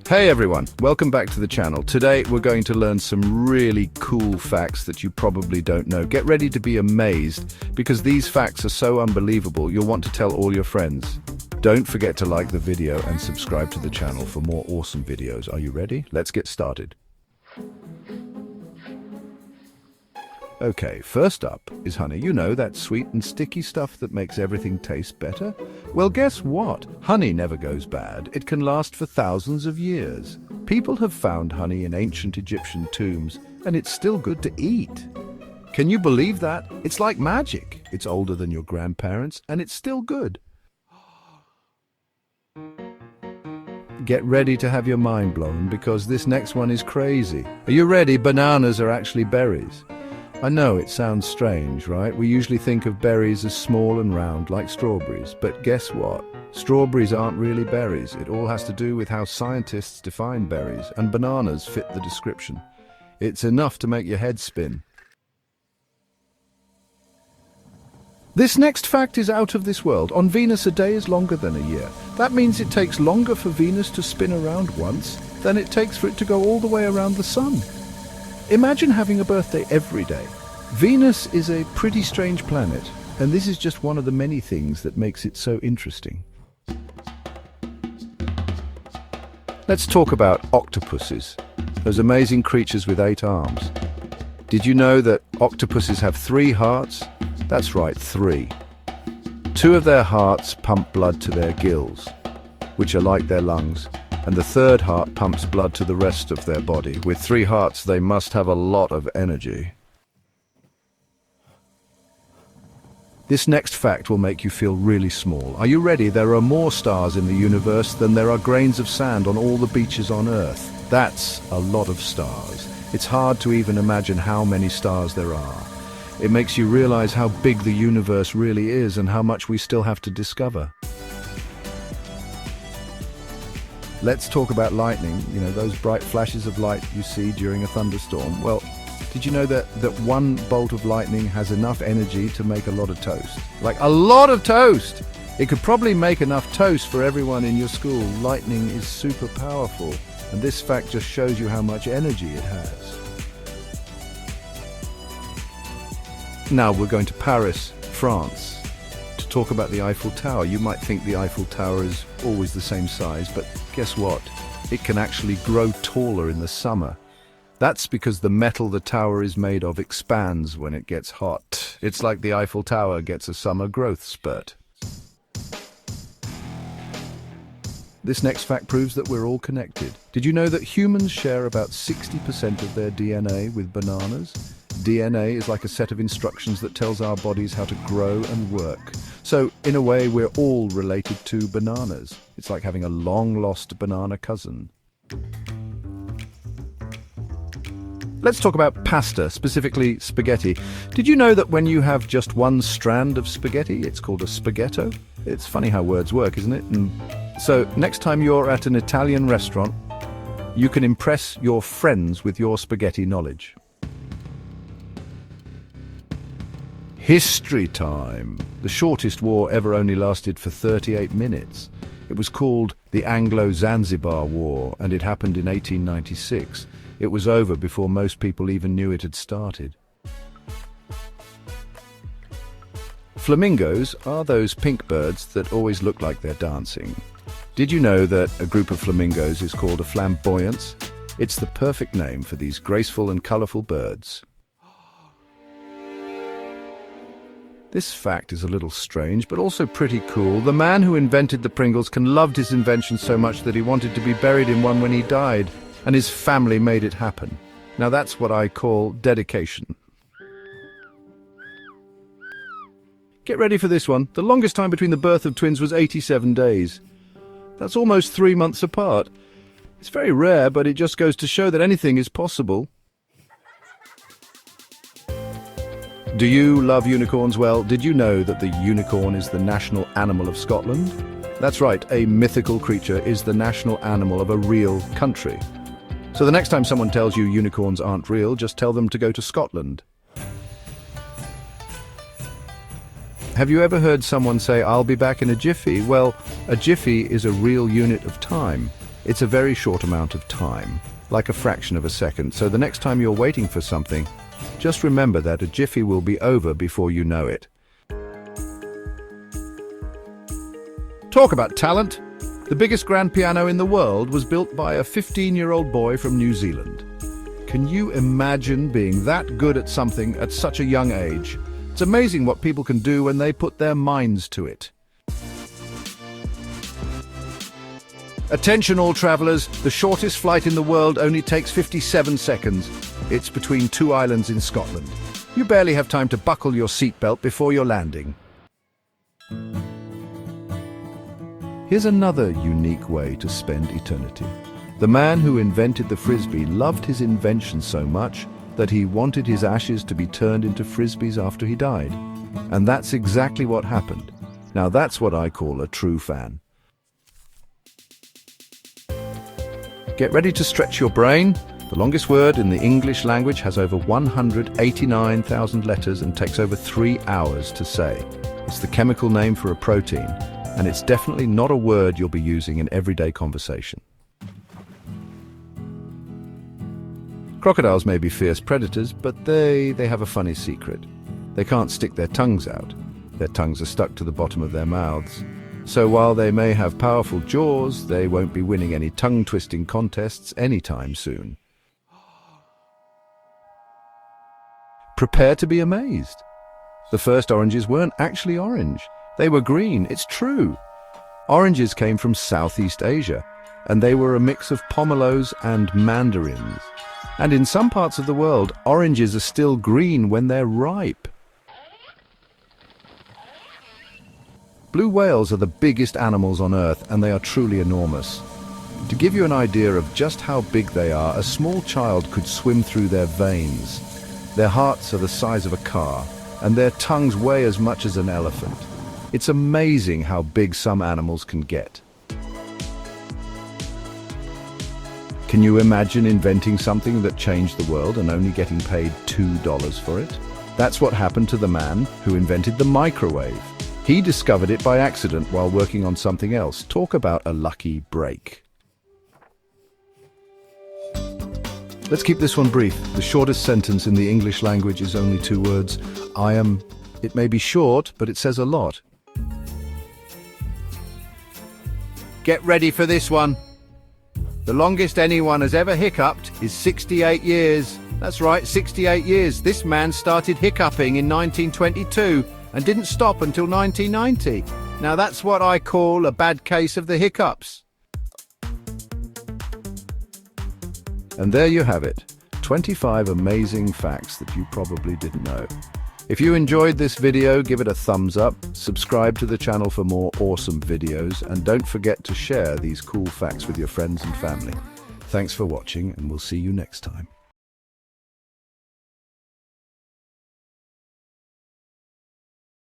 Hey everyone, welcome back to the channel. Today we're going to learn some really cool facts that you probably don't know. Get ready to be amazed because these facts are so unbelievable you'll want to tell all your friends. Don't forget to like the video and subscribe to the channel for more awesome videos. Are you ready? Let's get started. Okay, first up is honey. You know, that sweet and sticky stuff that makes everything taste better? Well, guess what? Honey never goes bad. It can last for thousands of years. People have found honey in ancient Egyptian tombs, and it's still good to eat. Can you believe that? It's like magic. It's older than your grandparents, and it's still good. Get ready to have your mind blown, because this next one is crazy. Are you ready? Bananas are actually berries. I know it sounds strange, right? We usually think of berries as small and round like strawberries, but guess what? Strawberries aren't really berries. It all has to do with how scientists define berries, and bananas fit the description. It's enough to make your head spin. This next fact is out of this world. On Venus, a day is longer than a year. That means it takes longer for Venus to spin around once than it takes for it to go all the way around the sun. Imagine having a birthday every day. Venus is a pretty strange planet, and this is just one of the many things that makes it so interesting. Let's talk about octopuses, those amazing creatures with 8 arms. Did you know that octopuses have 3 hearts? That's right, 3. 2 of their hearts pump blood to their gills, which are like their lungs, and the 3rd heart pumps blood to the rest of their body. With 3 hearts, they must have a lot of energy. This next fact will make you feel really small. Are you ready? There are more stars in the universe than there are grains of sand on all the beaches on Earth. That's a lot of stars. It's hard to even imagine how many stars there are. It makes you realize how big the universe really is and how much we still have to discover. Let's talk about lightning, you know, those bright flashes of light you see during a thunderstorm. Well, did you know that one bolt of lightning has enough energy to make a lot of toast? Like a lot of toast! It could probably make enough toast for everyone in your school. Lightning is super powerful, and this fact just shows you how much energy it has. Now we're going to Paris, France, to talk about the Eiffel Tower. You might think the Eiffel Tower is always the same size, but guess what? It can actually grow taller in the summer. That's because the metal the tower is made of expands when it gets hot. It's like the Eiffel Tower gets a summer growth spurt. This next fact proves that we're all connected. Did you know that humans share about 60% of their DNA with bananas? DNA is like a set of instructions that tells our bodies how to grow and work. So, in a way, we're all related to bananas. It's like having a long-lost banana cousin. Let's talk about pasta, specifically spaghetti. Did you know that when you have just one strand of spaghetti, it's called a spaghetto? It's funny how words work, isn't it? So, next time you're at an Italian restaurant, you can impress your friends with your spaghetti knowledge. History time. The shortest war ever only lasted for 38 minutes. It was called the Anglo-Zanzibar War, and it happened in 1896. It was over before most people even knew it had started. Flamingos are those pink birds that always look like they're dancing. Did you know that a group of flamingos is called a flamboyance? It's the perfect name for these graceful and colorful birds. This fact is a little strange, but also pretty cool. The man who invented the Pringles loved his invention so much that he wanted to be buried in one when he died, and his family made it happen. Now that's what I call dedication. Get ready for this one. The longest time between the birth of twins was 87 days. That's almost 3 months apart. It's very rare, but it just goes to show that anything is possible. Do you love unicorns? Well, did you know that the unicorn is the national animal of Scotland? That's right, a mythical creature is the national animal of a real country. So the next time someone tells you unicorns aren't real, just tell them to go to Scotland. Have you ever heard someone say, "I'll be back in a jiffy"? Well, a jiffy is a real unit of time. It's a very short amount of time, like a fraction of a second. So the next time you're waiting for something, just remember that a jiffy will be over before you know it. Talk about talent! The biggest grand piano in the world was built by a 15-year-old boy from New Zealand. Can you imagine being that good at something at such a young age? It's amazing what people can do when they put their minds to it. Attention all travelers, the shortest flight in the world only takes 57 seconds. It's between two islands in Scotland. You barely have time to buckle your seatbelt before you're landing. Here's another unique way to spend eternity. The man who invented the Frisbee loved his invention so much that he wanted his ashes to be turned into Frisbees after he died. And that's exactly what happened. Now that's what I call a true fan. Get ready to stretch your brain. The longest word in the English language has over 189,000 letters and takes over 3 hours to say. It's the chemical name for a protein, and it's definitely not a word you'll be using in everyday conversation. Crocodiles may be fierce predators, but they have a funny secret. They can't stick their tongues out. Their tongues are stuck to the bottom of their mouths. So while they may have powerful jaws, they won't be winning any tongue-twisting contests anytime soon. Prepare to be amazed. The first oranges weren't actually orange. They were green, it's true. Oranges came from Southeast Asia, and they were a mix of pomelos and mandarins. And in some parts of the world, oranges are still green when they're ripe. Blue whales are the biggest animals on Earth, and they are truly enormous. To give you an idea of just how big they are, a small child could swim through their veins. Their hearts are the size of a car, and their tongues weigh as much as an elephant. It's amazing how big some animals can get. Can you imagine inventing something that changed the world and only getting paid $2 for it? That's what happened to the man who invented the microwave. He discovered it by accident while working on something else. Talk about a lucky break. Let's keep this one brief. The shortest sentence in the English language is only 2 words. I am. It may be short, but it says a lot. Get ready for this one. The longest anyone has ever hiccuped is 68 years. That's right, 68 years. This man started hiccuping in 1922 and didn't stop until 1990. Now that's what I call a bad case of the hiccups. And there you have it, 25 amazing facts that you probably didn't know. If you enjoyed this video, give it a thumbs up, subscribe to the channel for more awesome videos, and don't forget to share these cool facts with your friends and family. Thanks for watching, and we'll see you next time.